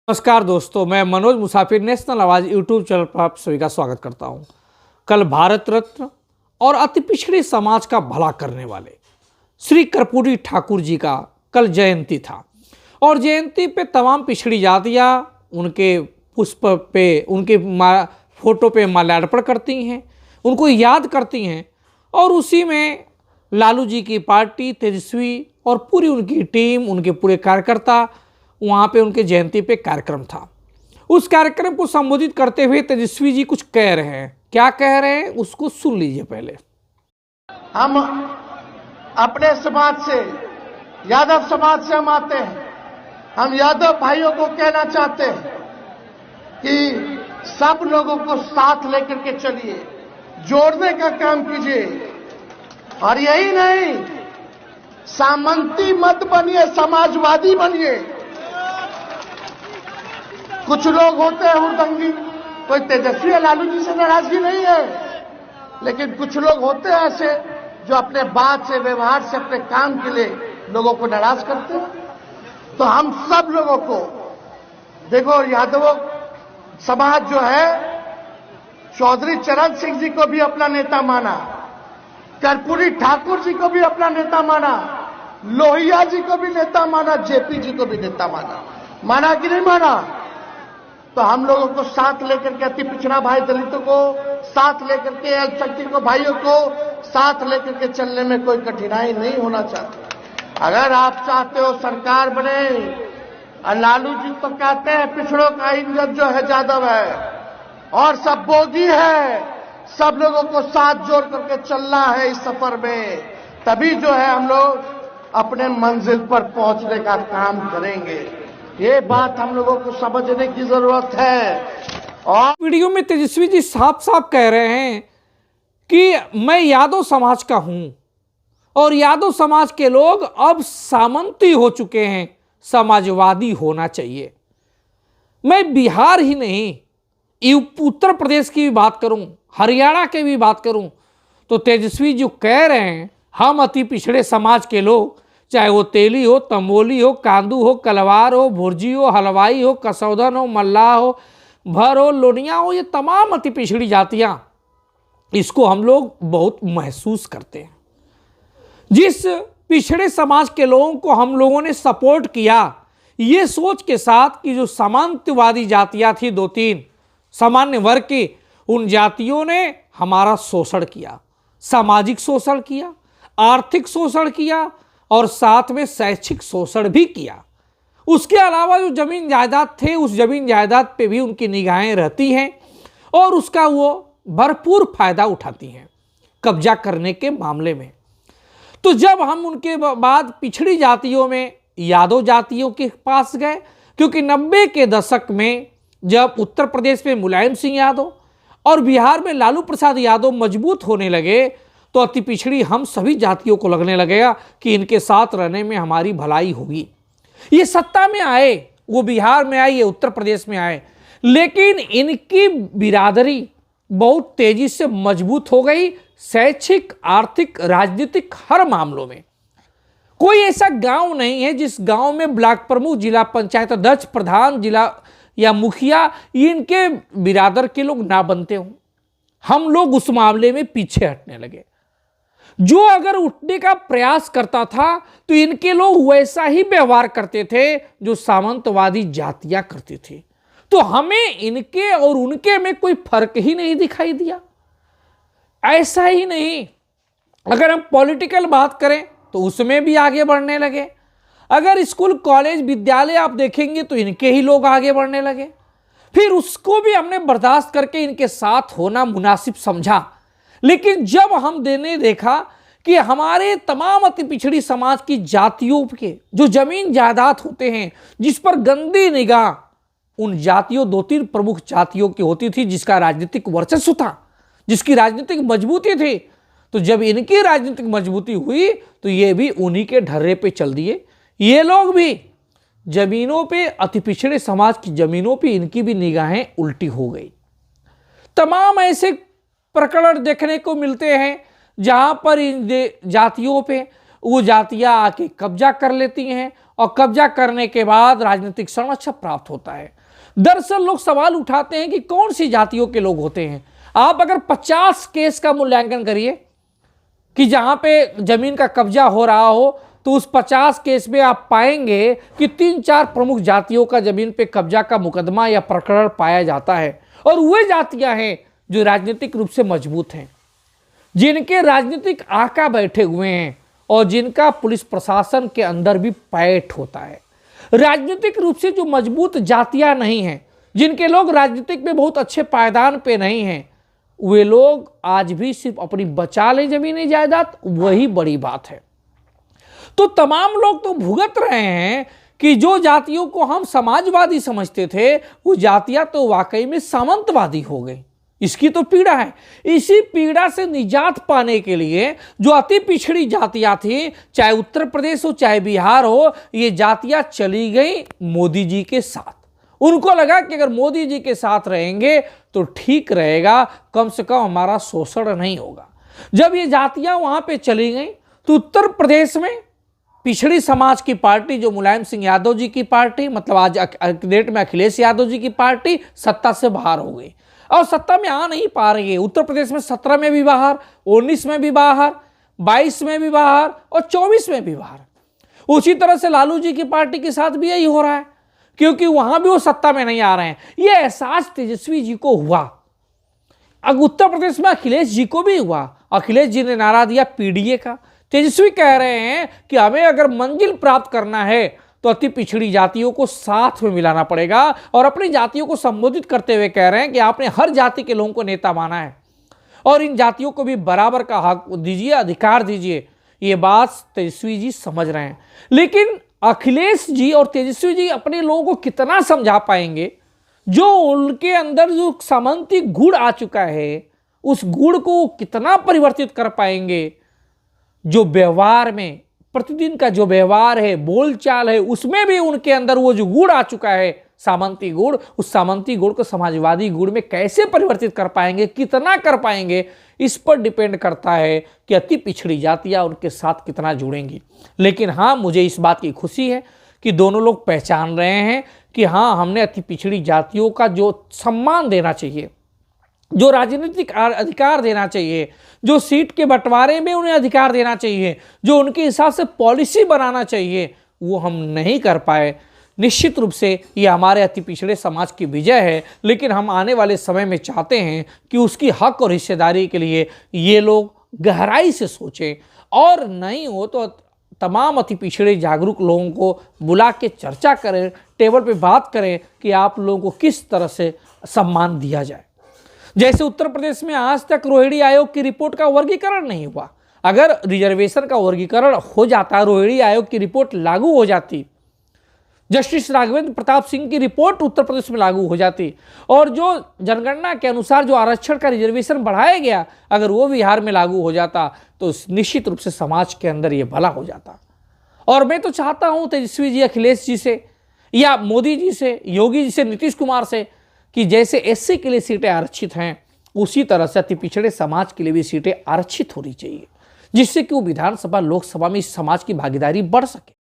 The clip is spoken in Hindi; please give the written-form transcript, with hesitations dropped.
नमस्कार दोस्तों, मैं मनोज मुसाफिर नेशनल आवाज़ यूट्यूब चैनल पर आप सभी का स्वागत करता हूं। कल भारत रत्न और अति पिछड़े समाज का भला करने वाले श्री कर्पूरी ठाकुर जी का कल जयंती था और जयंती पे तमाम पिछड़ी जातियां उनके पुष्प पे उनके फोटो पे माल्यार्पण करती हैं, उनको याद करती हैं और उसी में लालू जी की पार्टी तेजस्वी और पूरी उनकी टीम, उनके पूरे कार्यकर्ता वहाँ पे उनके जयंती पे कार्यक्रम था। उस कार्यक्रम को संबोधित करते हुए तेजस्वी जी कुछ कह रहे हैं। क्या कह रहे हैं उसको सुन लीजिए। पहले हम अपने समाज से, यादव समाज से हम आते हैं। हम यादव भाइयों को कहना चाहते हैं कि सब लोगों को साथ लेकर के चलिए, जोड़ने का काम कीजिए और यही नहीं, सामंती मत बनिए, समाजवादी बनिए। कुछ लोग होते हैं हुड़दंगी, कोई तेजस्वी या लालू जी से नाराजगी नहीं है, लेकिन कुछ लोग होते हैं ऐसे जो अपने बात से, व्यवहार से, अपने काम के लिए लोगों को नाराज करते हैं। तो हम सब लोगों को देखो, यादव समाज जो है चौधरी चरण सिंह जी को भी अपना नेता माना, कर्पूरी ठाकुर जी को भी अपना नेता माना, लोहिया जी को भी नेता माना, जेपी जी को भी नेता माना। माना कि नहीं माना? तो हम लोगों को साथ लेकर के, अति पिछड़ा भाई दलितों को साथ लेकर के, अल्पसंख्यक भाइयों को साथ लेकर के चलने में कोई कठिनाई नहीं होना चाहिए। अगर आप चाहते हो सरकार बने, और लालू जी तो कहते हैं पिछड़ों का इंजन जो है यादव है और सब बोगी है, सब लोगों को साथ जोड़ करके चलना है इस सफर में, तभी जो है हम लोग अपने मंजिल पर पहुंचने का काम करेंगे। ये बात हम लोगों को समझने की जरूरत है। और वीडियो में तेजस्वी जी साफ साफ कह रहे हैं कि मैं यादव समाज का हूं और यादव समाज के लोग अब सामंती हो चुके हैं, समाजवादी होना चाहिए। मैं बिहार ही नहीं, उत्तर प्रदेश की भी बात करूं, हरियाणा की भी बात करूं, तो तेजस्वी जो कह रहे हैं हम अति पिछड़े समाज के लोग, चाहे वो तेली हो, तंबोली हो, कांदू हो, कलवार हो, भुर्जी हो, हलवाई हो, कसौदन हो, मल्लाह हो, भर हो, लोनिया हो, ये तमाम अति पिछड़ी जातियां, इसको हम लोग बहुत महसूस करते हैं। जिस पिछड़े समाज के लोगों को हम लोगों ने सपोर्ट किया, ये सोच के साथ कि जो सामंतवादी जातियां थी, दो तीन सामान्य वर्ग की, उन जातियों ने हमारा शोषण किया, सामाजिक शोषण किया, आर्थिक शोषण किया और साथ में शैक्षिक शोषण भी किया। उसके अलावा जो जमीन जायदाद थे, उस जमीन जायदाद पे भी उनकी निगाहें रहती हैं और उसका वो भरपूर फायदा उठाती हैं कब्जा करने के मामले में। तो जब हम उनके बाद पिछड़ी जातियों में यादव जातियों के पास गए, क्योंकि 90 के दशक में जब उत्तर प्रदेश में मुलायम सिंह यादव और बिहार में लालू प्रसाद यादव मजबूत होने लगे, तो अति पिछड़ी हम सभी जातियों को लगने लगेगा कि इनके साथ रहने में हमारी भलाई होगी। ये सत्ता में आए, वो बिहार में आए, ये उत्तर प्रदेश में आए, लेकिन इनकी बिरादरी बहुत तेजी से मजबूत हो गई, शैक्षिक, आर्थिक, राजनीतिक हर मामलों में। कोई ऐसा गांव नहीं है जिस गांव में ब्लॉक प्रमुख, जिला पंचायत अध्यक्ष, प्रधान, जिला या मुखिया इनके बिरादर के लोग ना बनते हों। हम लोग उस मामले में पीछे हटने लगे। जो अगर उठने का प्रयास करता था तो इनके लोग वैसा ही व्यवहार करते थे जो सामंतवादी जातियां करती थी। तो हमें इनके और उनके में कोई फर्क ही नहीं दिखाई दिया। ऐसा ही नहीं, अगर हम पॉलिटिकल बात करें तो उसमें भी आगे बढ़ने लगे। अगर स्कूल, कॉलेज, विद्यालय आप देखेंगे तो इनके ही लोग आगे बढ़ने लगे। फिर उसको भी हमने बर्दाश्त करके इनके साथ होना मुनासिब समझा। लेकिन जब हमने देखा कि हमारे तमाम अति पिछड़ी समाज की जातियों के जो जमीन जायदाद होते हैं, जिस पर गंदी निगाह उन जातियों, दो तीन प्रमुख जातियों की होती थी, जिसका राजनीतिक वर्चस्व था, जिसकी राजनीतिक मजबूती थी, तो जब इनकी राजनीतिक मजबूती हुई तो ये भी उन्हीं के ढर्रे पे चल दिए। ये लोग भी जमीनों पे, अति पिछड़े समाज की जमीनों पे इनकी भी निगाहें उल्टी हो गई। तमाम ऐसे प्रकरण देखने को मिलते हैं जहां पर इन जातियों पे वो जातियां आके कब्जा कर लेती हैं और कब्जा करने के बाद राजनीतिक संरक्षण प्राप्त होता है। दरअसल लोग सवाल उठाते हैं कि कौन सी जातियों के लोग होते हैं। आप अगर 50 केस का मूल्यांकन करिए कि जहां पे जमीन का कब्जा हो रहा हो, तो उस 50 केस में आप पाएंगे कि 3-4 प्रमुख जातियों का जमीन पे कब्जा का मुकदमा या प्रकरण पाया जाता है। और वे जातियां हैं जो राजनीतिक रूप से मजबूत हैं, जिनके राजनीतिक आका बैठे हुए हैं और जिनका पुलिस प्रशासन के अंदर भी पैठ होता है। राजनीतिक रूप से जो मजबूत जातियां नहीं हैं, जिनके लोग राजनीतिक में बहुत अच्छे पायदान पे नहीं हैं, वे लोग आज भी सिर्फ अपनी बचा लें जमीनी जायदाद, वही बड़ी बात है। तो तमाम लोग तो भुगत रहे हैं कि जो जातियों को हम समाजवादी समझते थे, वो जातियां तो वाकई में सामंतवादी हो गई। इसकी तो पीड़ा है। इसी पीड़ा से निजात पाने के लिए जो अति पिछड़ी जातियां थी, चाहे उत्तर प्रदेश हो चाहे बिहार हो, ये जातियां चली गई मोदी जी के साथ। उनको लगा कि अगर मोदी जी के साथ रहेंगे तो ठीक रहेगा, कम से कम हमारा शोषण नहीं होगा। जब ये जातियां वहां पे चली गई तो उत्तर प्रदेश में पिछड़ी समाज की पार्टी, जो मुलायम सिंह यादव जी की पार्टी, मतलब आज डेट में अखिलेश यादव जी की पार्टी, सत्ता से बाहर हो गई और सत्ता में आ नहीं पा रही है। उत्तर प्रदेश में 17 में भी बाहर, 19 में भी बाहर, 22 में भी बाहर और 24 में भी बाहर। उसी तरह से लालू जी की पार्टी के साथ भी यही हो रहा है, क्योंकि वहां भी वो सत्ता में नहीं आ रहे हैं। यह एहसास तेजस्वी जी को हुआ। अब उत्तर प्रदेश में अखिलेश जी को भी हुआ। अखिलेश जी ने नारा दिया पीडीए का। तेजस्वी कह रहे हैं कि हमें अगर मंजिल प्राप्त करना है तो अति पिछड़ी जातियों को साथ में मिलाना पड़ेगा, और अपनी जातियों को संबोधित करते हुए कह रहे हैं कि आपने हर जाति के लोगों को नेता माना है और इन जातियों को भी बराबर का हक दीजिए, अधिकार दीजिए। ये बात तेजस्वी जी समझ रहे हैं, लेकिन अखिलेश जी और तेजस्वी जी अपने लोगों को कितना समझा पाएंगे? जो उनके अंदर जो सामंती गुण आ चुका है, उस गुण को कितना परिवर्तित कर पाएंगे? जो व्यवहार में, प्रतिदिन का जो व्यवहार है, बोलचाल है, उसमें भी उनके अंदर वो जो गुण आ चुका है, सामंती गुण, उस सामंती गुण को समाजवादी गुण में कैसे परिवर्तित कर पाएंगे, कितना कर पाएंगे, इस पर डिपेंड करता है कि अति पिछड़ी जातियां उनके साथ कितना जुड़ेंगी। लेकिन हाँ, मुझे इस बात की खुशी है कि दोनों लोग पहचान रहे हैं कि हाँ, हमने अति पिछड़ी जातियों का जो सम्मान देना चाहिए, जो राजनीतिक अधिकार देना चाहिए, जो सीट के बंटवारे में उन्हें अधिकार देना चाहिए, जो उनके हिसाब से पॉलिसी बनाना चाहिए, वो हम नहीं कर पाए। निश्चित रूप से ये हमारे अति पिछड़े समाज की विजय है, लेकिन हम आने वाले समय में चाहते हैं कि उसकी हक और हिस्सेदारी के लिए ये लोग गहराई से सोचें, और नहीं हो तो तमाम अति पिछड़े जागरूक लोगों को बुला के चर्चा करें, टेबल पे बात करें कि आप लोगों को किस तरह से सम्मान दिया जाए। जैसे उत्तर प्रदेश में आज तक रोहिणी आयोग की रिपोर्ट का वर्गीकरण नहीं हुआ। अगर रिजर्वेशन का वर्गीकरण हो जाता, रोहिणी आयोग की रिपोर्ट लागू हो जाती, जस्टिस राघवेंद्र प्रताप सिंह की रिपोर्ट उत्तर प्रदेश में लागू हो जाती, और जो जनगणना के अनुसार जो आरक्षण का रिजर्वेशन बढ़ाया गया, अगर वो बिहार में लागू हो जाता, तो निश्चित रूप से समाज के अंदर ये भला हो जाता। और मैं तो चाहता हूं तेजस्वी जी, अखिलेश जी से, या मोदी जी से, योगी जी से, नीतीश कुमार से, कि जैसे एससी के लिए सीटें आरक्षित हैं, उसी तरह से अति पिछड़े समाज के लिए भी सीटें आरक्षित होनी चाहिए, जिससे कि वो विधानसभा, लोकसभा में इस समाज की भागीदारी बढ़ सके।